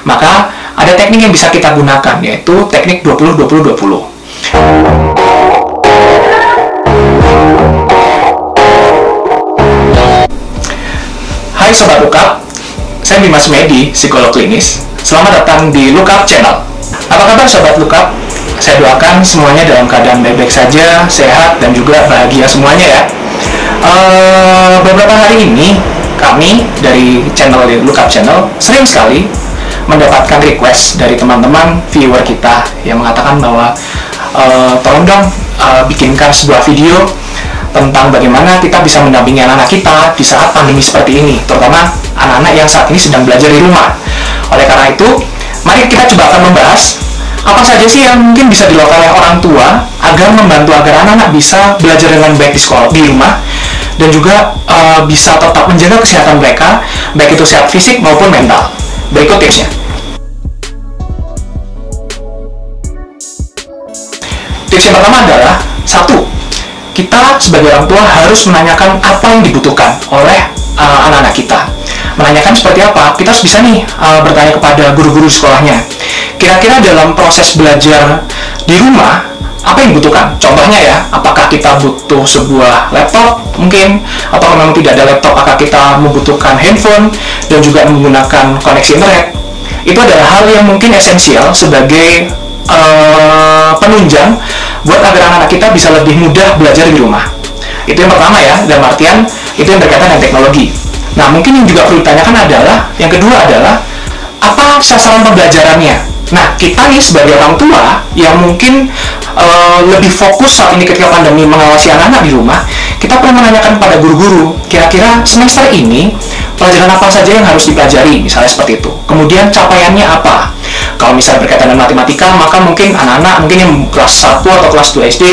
Maka ada teknik yang bisa kita gunakan, yaitu teknik 20-20-20. Hai Sobat Lookup, saya Dimas Medi, psikolog klinis. Selamat datang di Lookup Channel. Apa kabar Sobat Lookup? Saya doakan semuanya dalam keadaan baik-baik saja, sehat, dan juga bahagia semuanya ya. Beberapa hari ini, kami dari channel Lookup Channel sering sekali mendapatkan request dari teman-teman viewer kita yang mengatakan bahwa tolong dong bikinkan sebuah video tentang bagaimana kita bisa mendampingi anak-anak kita di saat pandemi seperti ini, terutama anak-anak yang saat ini sedang belajar di rumah. Oleh karena itu, mari kita coba akan membahas apa saja sih yang mungkin bisa dilakukan oleh orang tua agar membantu agar anak-anak bisa belajar dengan baik di sekolah, di rumah, dan juga bisa tetap menjaga kesehatan mereka, baik itu sehat fisik maupun mental. Berikut tipsnya. Tips yang pertama adalah, 1. Kita sebagai orang tua harus menanyakan apa yang dibutuhkan oleh anak-anak kita. Menanyakan seperti apa? Kita harus bisa nih bertanya kepada guru-guru sekolahnya. Kira-kira dalam proses belajar di rumah, apa yang dibutuhkan? Contohnya ya, apakah kita butuh sebuah laptop mungkin? Atau memang tidak ada laptop, apakah kita membutuhkan handphone dan juga menggunakan koneksi internet? Itu adalah hal yang mungkin esensial sebagai penunjang buat agar anak-anak kita bisa lebih mudah belajar di rumah. Itu yang pertama ya, dalam artian itu yang berkaitan dengan teknologi. Nah, mungkin yang juga perlu ditanyakan adalah, yang kedua adalah, apa sasaran pembelajarannya? Nah, kita nih sebagai orang tua yang mungkin lebih fokus saat ini ketika pandemi mengawasi anak-anak di rumah, kita perlu menanyakan pada guru-guru, kira-kira semester ini pelajaran apa saja yang harus dipelajari, misalnya seperti itu. Kemudian capaiannya apa? Kalau misalnya berkaitan dengan matematika, maka mungkin anak-anak mungkin yang kelas 1 atau kelas 2 SD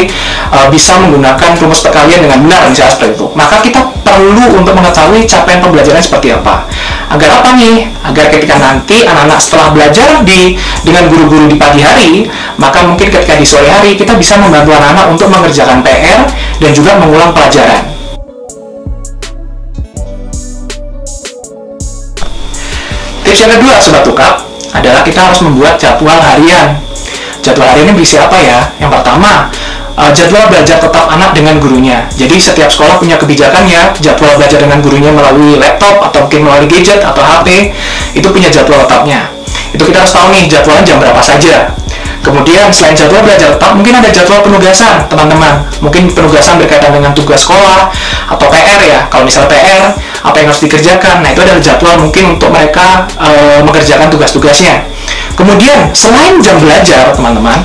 bisa menggunakan rumus perkalian dengan benar, misalnya seperti itu. Maka kita perlu untuk mengetahui capaian pembelajaran seperti apa. Agar apa nih? Agar ketika nanti anak-anak setelah belajar dengan guru-guru di pagi hari, maka mungkin ketika di sore hari kita bisa membantu anak-anak untuk mengerjakan PR dan juga mengulang pelajaran. Tips yang kedua, Sobat Lookup, adalah kita harus membuat jadwal harian. Jadwal harian ini berisi apa ya? Yang pertama, jadwal belajar tetap anak dengan gurunya. Jadi setiap sekolah punya kebijakannya, jadwal belajar dengan gurunya melalui laptop atau mungkin melalui gadget atau HP, itu punya jadwal tetapnya. Itu kita harus tahu nih jadwalnya jam berapa saja. Kemudian selain jadwal belajar tetap, mungkin ada jadwal penugasan, teman-teman. Mungkin penugasan berkaitan dengan tugas sekolah atau PR ya. Kalau misalnya PR, apa yang harus dikerjakan? Nah, itu adalah jadwal mungkin untuk mereka mengerjakan tugas-tugasnya. Kemudian selain jam belajar, teman-teman,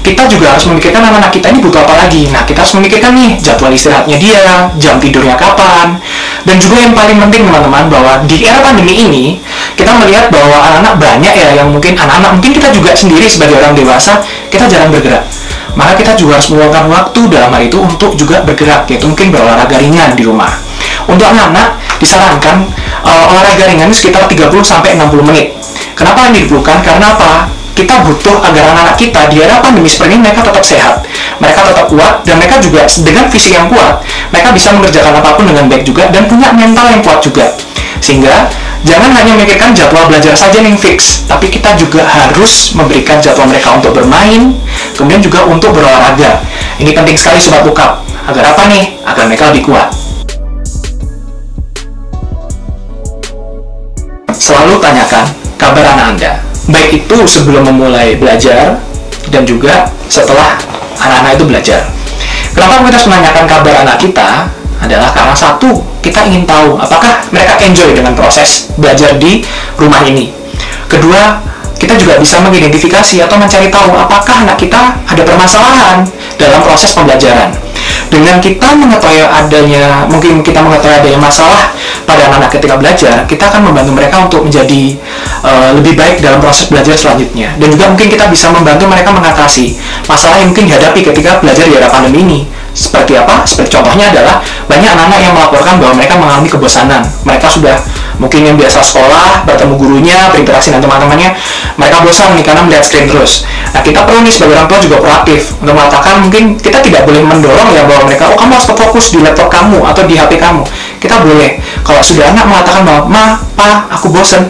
kita juga harus memikirkan anak-anak kita ini butuh apa lagi. Nah, kita harus memikirkan nih jadwal istirahatnya dia, jam tidurnya kapan. Dan juga yang paling penting, teman-teman, bahwa di era pandemi ini, kita melihat bahwa anak-anak banyak ya, yang mungkin anak-anak, mungkin kita juga sendiri sebagai orang dewasa, kita jarang bergerak. Maka kita juga harus meluangkan waktu dalam hal itu untuk juga bergerak, yaitu mungkin berolahraga ringan di rumah. Untuk anak-anak, disarankan olahraga ringan sekitar 30-60 menit. Kenapa ini diperlukan? Karena apa? Kita butuh agar anak-anak kita di era pandemi seperti ini mereka tetap sehat, mereka tetap kuat, dan mereka juga dengan fisik yang kuat, mereka bisa mengerjakan apapun dengan baik juga, dan punya mental yang kuat juga. Sehingga jangan hanya memikirkan jadwal belajar saja yang fix, tapi kita juga harus memberikan jadwal mereka untuk bermain, kemudian juga untuk berolahraga. Ini penting sekali Sobat Lookup. Agar apa nih? Agar mereka lebih kuat. Selalu tanyakan kabar anak Anda, baik itu sebelum memulai belajar dan juga setelah anak-anak itu belajar. Kenapa kita harus menanyakan kabar anak kita? Adalah karena satu, kita ingin tahu apakah mereka enjoy dengan proses belajar di rumah ini. Kedua, kita juga bisa mengidentifikasi atau mencari tahu apakah anak kita ada permasalahan dalam proses pembelajaran. Dengan kita mengetahui adanya, mungkin kita mengetahui adanya masalah pada anak-anak ketika belajar, kita akan membantu mereka untuk menjadi lebih baik dalam proses belajar selanjutnya. Dan juga mungkin kita bisa membantu mereka mengatasi masalah yang mungkin dihadapi ketika belajar di era pandemi ini. Seperti apa? Seperti contohnya adalah banyak anak-anak yang melaporkan bahwa mereka mengalami kebosanan. Mereka sudah mungkin yang biasa sekolah, bertemu gurunya, berinteraksi dengan teman-temannya, mereka bosan nih karena melihat screen terus. Nah, kita perlu nih sebagai orang tua juga proaktif untuk mengatakan, mungkin kita tidak boleh mendorong ya bahwa mereka, oh kamu harus fokus di laptop kamu atau di HP kamu. Kita boleh. Kalau sudah anak mengatakan bahwa, ma, pa, aku bosan,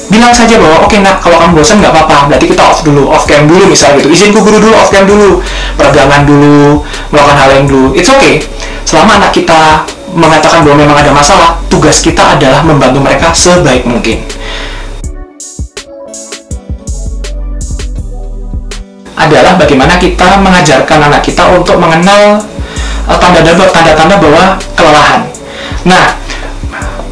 bilang saja bahwa oke nak, kalau kamu bosan nggak apa-apa, berarti kita off dulu, off cam dulu misal gitu, izin ke guru dulu, off cam dulu, peregangan dulu, melakukan hal yang dulu, it's okay. Selama anak kita mengatakan bahwa memang ada masalah, tugas kita adalah membantu mereka sebaik mungkin. Adalah bagaimana kita mengajarkan anak kita untuk mengenal tanda-tanda bahwa kelelahan. Nah,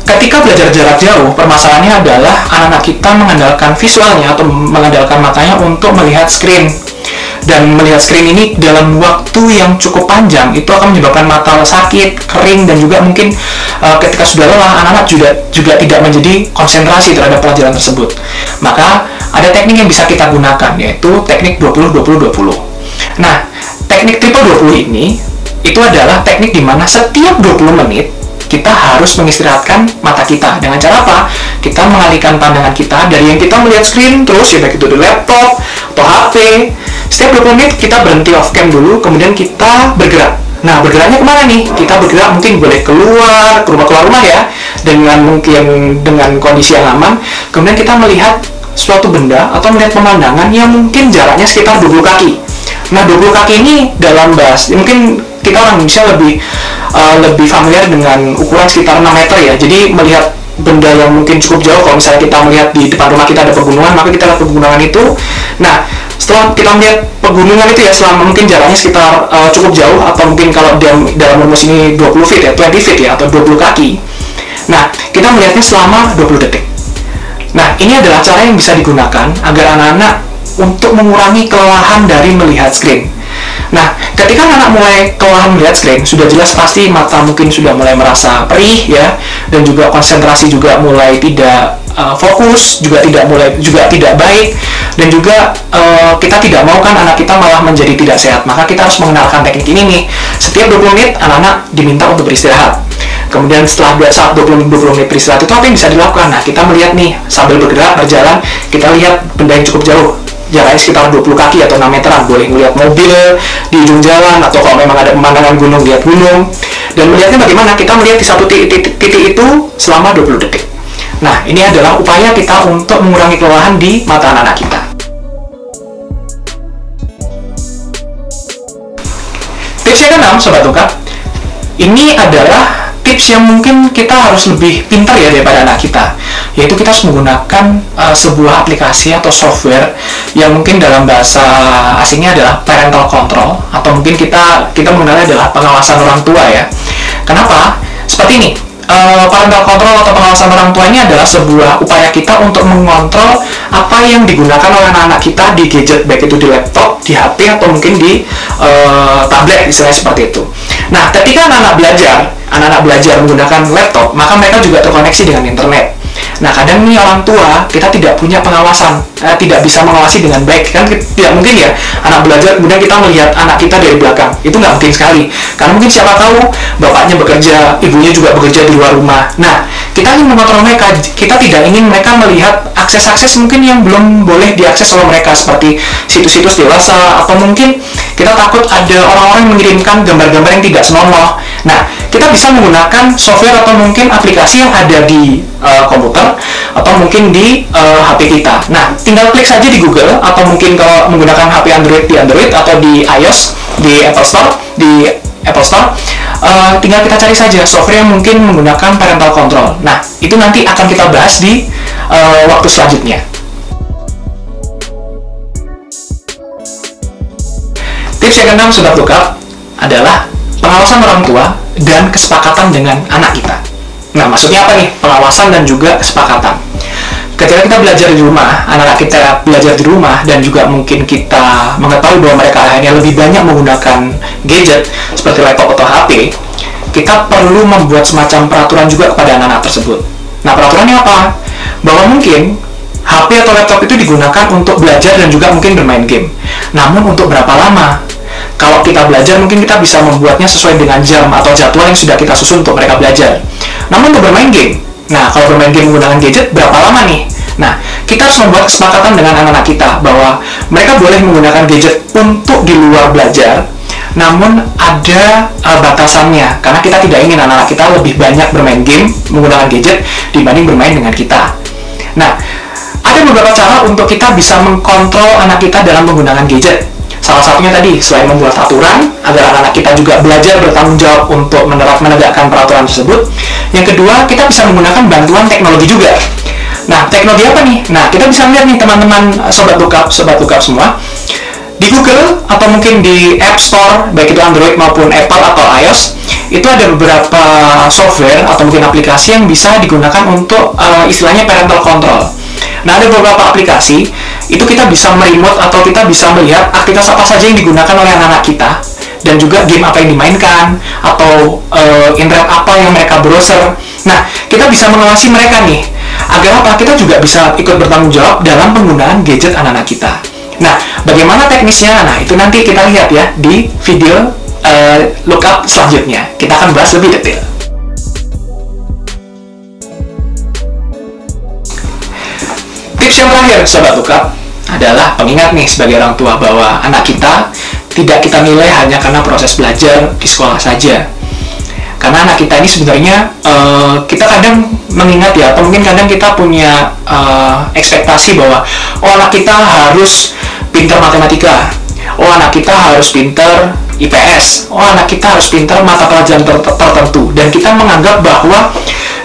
ketika belajar jarak jauh, permasalahannya adalah anak-anak kita mengandalkan visualnya atau mengandalkan matanya untuk melihat screen. Dan melihat screen ini dalam waktu yang cukup panjang, itu akan menyebabkan mata sakit, kering, dan juga mungkin ketika sudah lelah, anak-anak juga tidak menjadi konsentrasi terhadap pelajaran tersebut. Maka ada teknik yang bisa kita gunakan, yaitu teknik 20-20-20. Nah, teknik triple 20 ini, itu adalah teknik di mana setiap 20 menit, kita harus mengistirahatkan mata kita. Dengan cara apa? Kita mengalihkan pandangan kita dari yang kita melihat screen terus, ya baik itu di laptop atau HP. Setiap 20 menit kita berhenti off cam dulu, kemudian kita bergerak. Nah, bergeraknya kemana nih? Kita bergerak mungkin boleh keluar rumah ya, dengan kondisi yang aman. Kemudian kita melihat suatu benda atau melihat pemandangan yang mungkin jaraknya sekitar 20 kaki. Nah, 20 kaki ini dalam bahasa, mungkin kita orang Indonesia lebih familiar dengan ukuran sekitar 6 meter ya. Jadi melihat benda yang mungkin cukup jauh, kalau misalnya kita melihat di depan rumah kita ada pegunungan, maka kita lihat pegunungan itu. Nah, setelah kita melihat pegunungan itu ya, selama mungkin jaraknya sekitar cukup jauh, atau mungkin kalau dalam rumus ini 20 feet ya, 20 feet ya, atau 20 kaki. Nah, kita melihatnya selama 20 detik. Nah, ini adalah cara yang bisa digunakan agar anak-anak untuk mengurangi kelelahan dari melihat screen. Nah, ketika anak mulai kelelahan melihat screen, sudah jelas pasti mata mungkin sudah mulai merasa perih ya, dan juga konsentrasi juga mulai tidak fokus, juga tidak baik, dan juga kita tidak mau kan anak kita malah menjadi tidak sehat. Maka kita harus mengenalkan teknik ini nih. Setiap 20 menit anak-anak diminta untuk beristirahat. Kemudian setelah saat 20 menit beristirahat itu apa yang bisa dilakukan? Nah, kita melihat nih, sambil bergerak, berjalan, kita lihat benda yang cukup jauh, jaraknya sekitar 20 kaki atau 6 meteran. Boleh melihat mobil di ujung jalan, atau kalau memang ada pemandangan gunung, lihat gunung. Dan melihatnya bagaimana? Kita melihat di satu titik itu selama 20 detik. Nah, ini adalah upaya kita untuk mengurangi kelelahan di mata anak-anak kita. Tips yang ke-6, Sobat Tukap, ini adalah tips yang mungkin kita harus lebih pintar ya daripada anak kita, yaitu kita harus menggunakan sebuah aplikasi atau software yang mungkin dalam bahasa asingnya adalah parental control, atau mungkin kita mengenalnya adalah pengawasan orang tua ya. Kenapa? Seperti ini, parental control atau pengawasan orang tua ini adalah sebuah upaya kita untuk mengontrol apa yang digunakan oleh anak-anak kita di gadget, baik itu di laptop, di HP, atau mungkin di tablet, istilahnya seperti itu. Nah, ketika anak-anak belajar menggunakan laptop, maka mereka juga terkoneksi dengan internet. Nah, kadang nih orang tua, kita tidak punya pengawasan, tidak bisa mengawasi dengan baik. Kan tidak mungkin ya, anak belajar, kemudian kita melihat anak kita dari belakang. Itu nggak mungkin sekali. Karena mungkin siapa tahu, bapaknya bekerja, ibunya juga bekerja di luar rumah. Nah, kita ingin mengontrol mereka, kita tidak ingin mereka melihat akses-akses mungkin yang belum boleh diakses oleh mereka, seperti situs-situs dewasa, atau mungkin kita takut ada orang-orang yang mengirimkan gambar-gambar yang tidak senonoh. Nah, kita bisa menggunakan software atau mungkin aplikasi yang ada di komputer atau mungkin di HP kita. Nah, tinggal klik saja di Google, atau mungkin kalau menggunakan HP Android di Android, atau di iOS di Apple Store, tinggal kita cari saja software yang mungkin menggunakan parental control. Nah, itu nanti akan kita bahas di waktu selanjutnya. Tips yang ke-6, Sobat Tukap, adalah pengawasan orang tua dan kesepakatan dengan anak kita. Nah, maksudnya apa nih? Pengawasan dan juga kesepakatan. Ketika kita belajar di rumah, anak-anak kita belajar di rumah, dan juga mungkin kita mengetahui bahwa mereka akhirnya lebih banyak menggunakan gadget seperti laptop atau HP, kita perlu membuat semacam peraturan juga kepada anak-anak tersebut. Nah, peraturannya apa? Bahwa mungkin HP atau laptop itu digunakan untuk belajar dan juga mungkin bermain game. Namun untuk berapa lama? Kalau kita belajar, mungkin kita bisa membuatnya sesuai dengan jam atau jadwal yang sudah kita susun untuk mereka belajar. Namun untuk bermain game, nah kalau bermain game menggunakan gadget, berapa lama nih? Nah, kita harus membuat kesepakatan dengan anak-anak kita bahwa mereka boleh menggunakan gadget untuk di luar belajar, namun ada batasannya, karena kita tidak ingin anak-anak kita lebih banyak bermain game menggunakan gadget dibanding bermain dengan kita. Nah, beberapa cara untuk kita bisa mengkontrol anak kita dalam menggunakan gadget. Salah satunya tadi, selain membuat aturan, agar anak-anak kita juga belajar bertanggung jawab untuk menegakkan peraturan tersebut. Yang kedua, kita bisa menggunakan bantuan teknologi juga. Nah, teknologi apa nih? Nah, kita bisa lihat nih teman-teman sobat lookup semua. Di Google atau mungkin di App Store, baik itu Android maupun Apple atau iOS, itu ada beberapa software atau mungkin aplikasi yang bisa digunakan untuk istilahnya parental control. Nah, ada beberapa aplikasi, itu kita bisa meremote atau kita bisa melihat aktivitas apa saja yang digunakan oleh anak-anak kita, dan juga game apa yang dimainkan, atau internet apa yang mereka browser. Nah, kita bisa mengawasi mereka nih, agar apa? Kita juga bisa ikut bertanggung jawab dalam penggunaan gadget anak-anak kita. Nah, bagaimana teknisnya? Nah, itu nanti kita lihat ya di video lookup selanjutnya. Kita akan bahas lebih detail. Tips yang terakhir, sobat lookup, adalah pengingat nih sebagai orang tua bahwa anak kita tidak kita nilai hanya karena proses belajar di sekolah saja. Karena anak kita ini sebenarnya kita kadang mengingat ya, atau mungkin kadang kita punya ekspektasi bahwa oh, anak kita harus pintar matematika, oh anak kita harus pintar IPS, oh anak kita harus pintar mata pelajaran tertentu, dan kita menganggap bahwa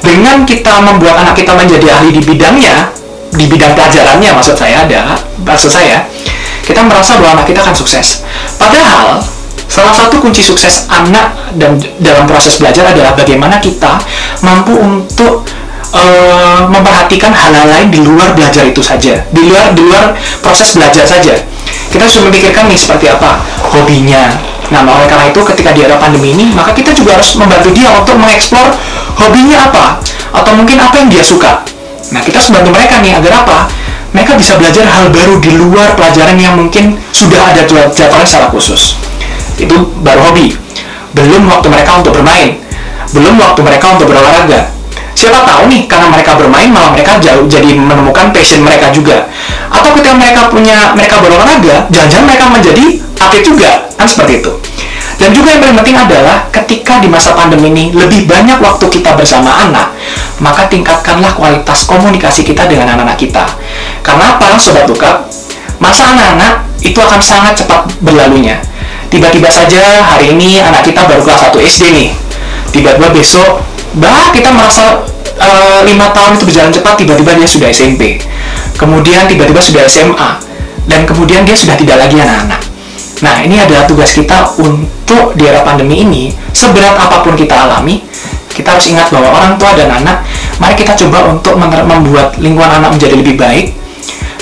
dengan kita membuat anak kita menjadi ahli di bidangnya, di bidang pelajarannya maksud saya, kita merasa bahwa anak kita akan sukses. Padahal salah satu kunci sukses anak dalam proses belajar adalah bagaimana kita mampu untuk memperhatikan hal-hal lain di luar belajar itu saja, di luar proses belajar saja. Kita harus memikirkan nih seperti apa hobinya. Nah, oleh karena itu ketika di era pandemi ini, maka kita juga harus membantu dia untuk mengeksplor hobinya apa, atau mungkin apa yang dia suka. Nah, kita harus bantu mereka nih agar apa? Mereka bisa belajar hal baru di luar pelajaran yang mungkin sudah ada jadwalnya secara khusus. Itu baru hobi. Belum waktu mereka untuk bermain. Belum waktu mereka untuk berolahraga. Siapa tahu nih, karena mereka bermain malah mereka jadi menemukan passion mereka juga. Atau ketika mereka berolahraga, jangan-jangan mereka menjadi atlet juga. Kan seperti itu. Dan juga yang paling penting adalah ketika di masa pandemi ini lebih banyak waktu kita bersama anak, maka tingkatkanlah kualitas komunikasi kita dengan anak-anak kita. Karena apa, sobat lookup? Masa anak-anak itu akan sangat cepat berlalunya. Tiba-tiba saja hari ini anak kita baru kelas 1 SD nih. Tiba-tiba besok, kita merasa 5 tahun itu berjalan cepat, tiba-tiba dia sudah SMP. Kemudian tiba-tiba sudah SMA. Dan kemudian dia sudah tidak lagi anak-anak. Nah, ini adalah tugas kita untuk di era pandemi ini, seberat apapun kita alami, kita harus ingat bahwa orang tua dan anak, mari kita coba untuk membuat lingkungan anak menjadi lebih baik,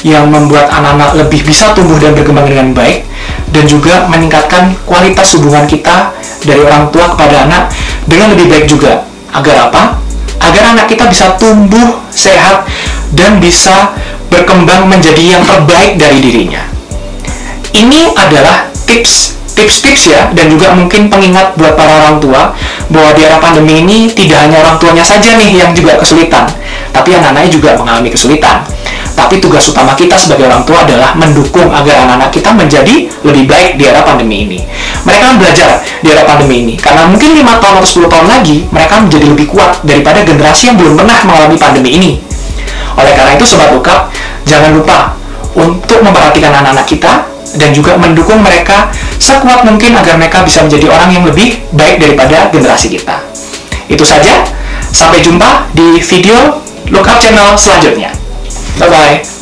yang membuat anak-anak lebih bisa tumbuh dan berkembang dengan baik, dan juga meningkatkan kualitas hubungan kita dari orang tua kepada anak dengan lebih baik juga. Agar apa? Agar anak kita bisa tumbuh sehat dan bisa berkembang menjadi yang terbaik dari dirinya. Ini adalah tips-tips ya, dan juga mungkin pengingat buat para orang tua bahwa di era pandemi ini tidak hanya orang tuanya saja nih yang juga kesulitan, tapi anak-anaknya juga mengalami kesulitan. Tapi tugas utama kita sebagai orang tua adalah mendukung agar anak-anak kita menjadi lebih baik di era pandemi ini. Mereka akan belajar di era pandemi ini, karena mungkin 5 tahun atau 10 tahun lagi mereka menjadi lebih kuat daripada generasi yang belum pernah mengalami pandemi ini. Oleh karena itu, sobat lookup, jangan lupa untuk memperhatikan anak-anak kita dan juga mendukung mereka sekuat mungkin agar mereka bisa menjadi orang yang lebih baik daripada generasi kita. Itu saja, sampai jumpa di video Lookup Channel selanjutnya. Bye-bye.